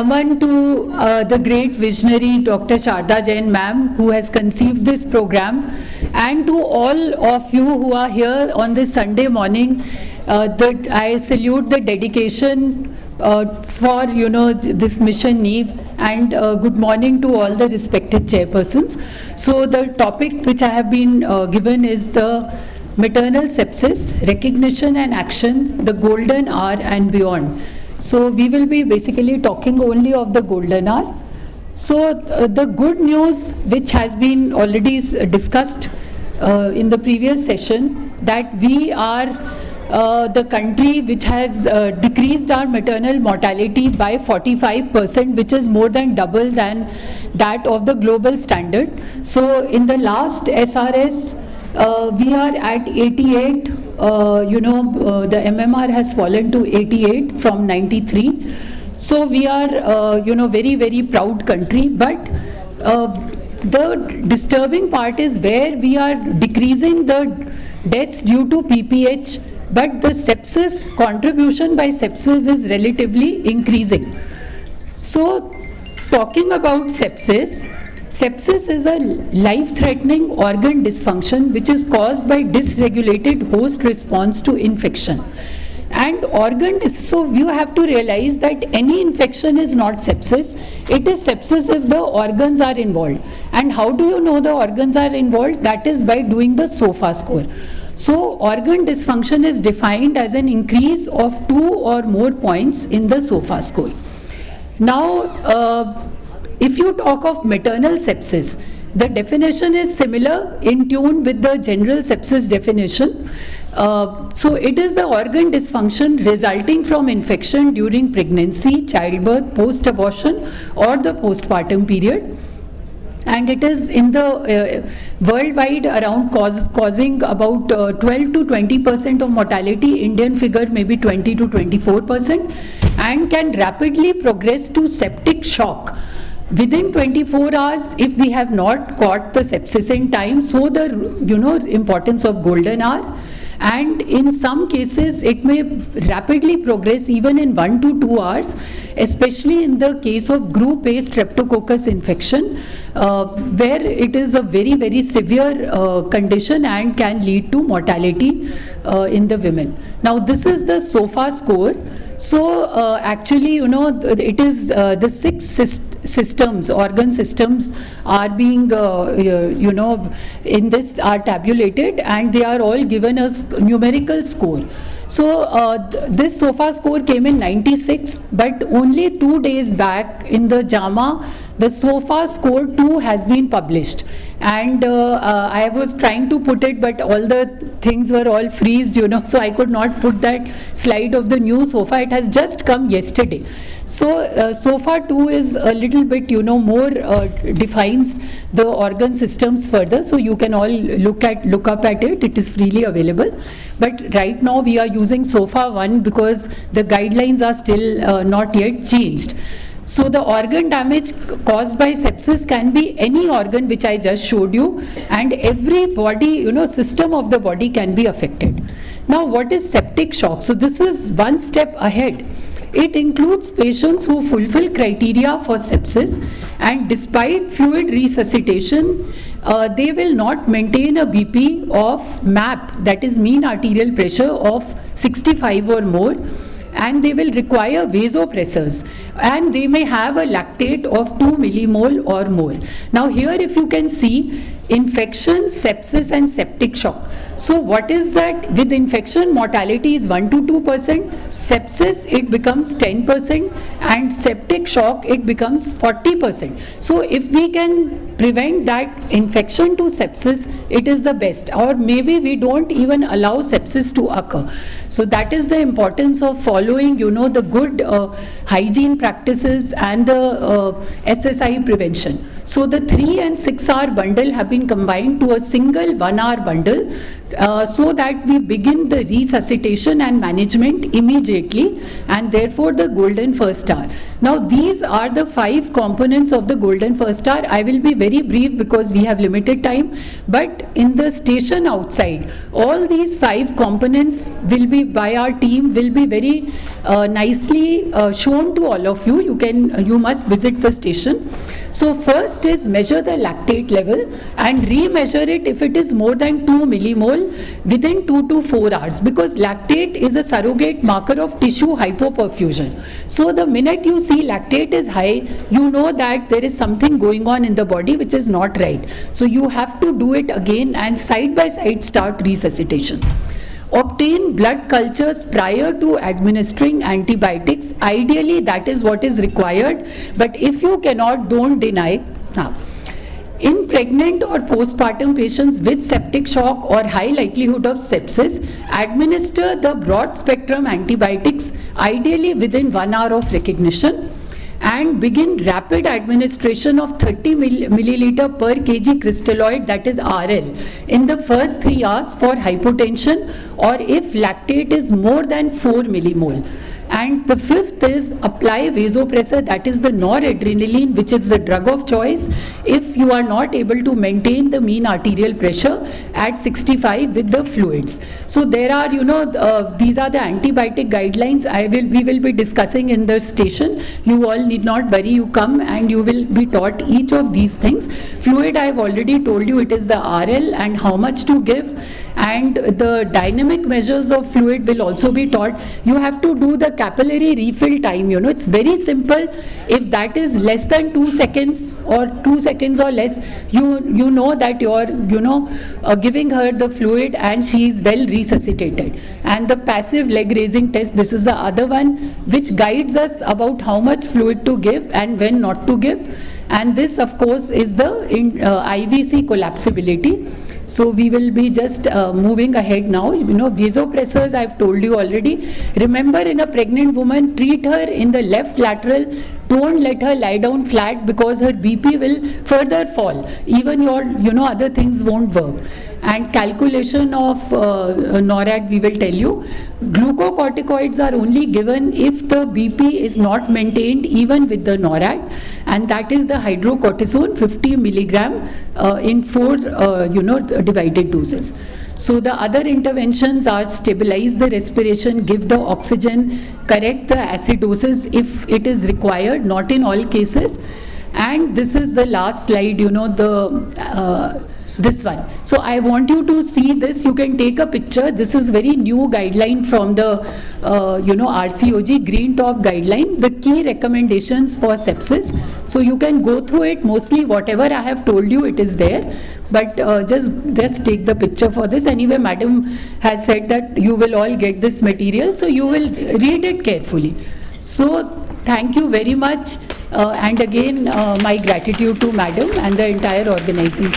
naman to the great visionary Dr. Sharda Jain ma'am, who has conceived this program, and to all of you who are here on this Sunday morning. I salute the dedication for this mission Neve, and good morning to all the respected chairpersons. So the topic which I have been given is the maternal sepsis, recognition and action, the golden hour and beyond. So we will be basically talking only of the golden hour. So the good news which has been already discussed in the previous session, that we are the country which has decreased our maternal mortality by 45%, which is more than double than that of the global standard. So in the last SRS, we are at 88, the MMR has fallen to 88 from 93. So we are, very, very proud country, but the disturbing part is where we are decreasing the deaths due to PPH, but the sepsis, contribution by sepsis is relatively increasing. So talking about sepsis, sepsis is a life-threatening organ dysfunction which is caused by dysregulated host response to infection. And so you have to realize that any infection is not sepsis. It is sepsis if the organs are involved. And how do you know the organs are involved? That is by doing the SOFA score. So organ dysfunction is defined as an increase of 2 or more points in the SOFA score. Now, if you talk of maternal sepsis, the definition is similar, in tune with the general sepsis definition. So it is the organ dysfunction resulting from infection during pregnancy, childbirth, post-abortion or the postpartum period. And it is in the worldwide around causing about 12 to 20% of mortality. Indian figure maybe 20 to 24%, and can rapidly progress to septic shock within 24 hours if we have not caught the sepsis in time. So the importance of golden hour. And in some cases it may rapidly progress even in 1 to 2 hours, especially in the case of group A streptococcus infection, where it is a very, very severe condition and can lead to mortality in the women. Now this is the SOFA score. So actually, it is the 6 systems, organ systems are being, in this are tabulated, and they are all given a numerical score. So this SOFA score came in 96, but only 2 days back in the JAMA, the SOFA score 2 has been published. And I was trying to put it, but all the things were all freezed, so I could not put that slide of the new SOFA. It has just come yesterday. So SOFA 2 is a little bit, more defines the organ systems further. So you can all look up at it. It is freely available. But right now we are using SOFA 1 because the guidelines are still not yet changed. So the organ damage caused by sepsis can be any organ which I just showed you, and every body, system of the body can be affected. Now what is septic shock? So this is one step ahead. It includes patients who fulfill criteria for sepsis, and despite fluid resuscitation, they will not maintain a BP of MAP, that is mean arterial pressure, of 65 or more. And they will require vasopressors, and they may have a lactate of 2 millimole or more. Now here if you can see, infection, sepsis and septic shock. So what is that? With infection, mortality is 1 to 2%, sepsis it becomes 10%, and septic shock it becomes 40%. So if we can prevent that infection to sepsis, it is the best. Or maybe we don't even allow sepsis to occur. So that is the importance of following, the good hygiene practices and the SSI prevention. So the 3 and 6 hour bundle have been combined to a single 1 hour bundle so that we begin the resuscitation and management immediately, and therefore the golden first hour. Now these are the 5 components of the golden first hour. I will be very brief because we have limited time, but in the station outside, all these 5 components will be by our team, will be very nicely shown to all of you. You must visit the station. So first is measure the lactate level and re-measure it if it is more than 2 millimole within 2 to 4 hours, because lactate is a surrogate marker of tissue hypoperfusion. So the minute you see lactate is high, you know that there is something going on in the body which is not right. So you have to do it again and side by side start resuscitation. Obtain blood cultures prior to administering antibiotics. Ideally, that is what is required, but if you cannot, don't deny. In pregnant or postpartum patients with septic shock or high likelihood of sepsis, administer the broad spectrum antibiotics, ideally within 1 hour of recognition, and begin rapid administration of 30 milliliter per kg crystalloid, that is RL, in the first 3 hours for hypotension or if lactate is more than 4 millimole. And the 5th is apply vasopressor, that is the noradrenaline, which is the drug of choice if you are not able to maintain the mean arterial pressure at 65 with the fluids. So there are, these are the antibiotic guidelines we will be discussing in the station. You all need not worry, you come and you will be taught each of these things. Fluid, I have already told you, it is the RL and how much to give, and the dynamic measures of fluid will also be taught. You have to do the capillary refill time, it's very simple. If that is less than 2 seconds or 2 seconds or less, you know that you are giving her the fluid and she is well resuscitated. And the passive leg raising test, this is the other one which guides us about how much fluid to give and when not to give. And this of course is the IVC collapsibility. So we will be just moving ahead now. Vasopressors I have told you already. Remember, in a pregnant woman, treat her in the left lateral. Don't let her lie down flat because her BP will further fall. Even your, other things won't work. And calculation of NORAD we will tell you. Glucocorticoids are only given if the BP is not maintained even with the NORAD, and that is the hydrocortisone 50 milligram in 4 divided doses. So the other interventions are stabilize the respiration, give the oxygen, correct the acidosis if it is required, not in all cases. And this is the last slide, this one. So I want you to see this. You can take a picture. This is very new guideline from the RCOG Green Top guideline, the key recommendations for sepsis. So you can go through it. Mostly whatever I have told you, it is there, but just take the picture for this. Anyway, madam has said that you will all get this material, so you will read it carefully. So thank you very much, and again my gratitude to madam and the entire organizing.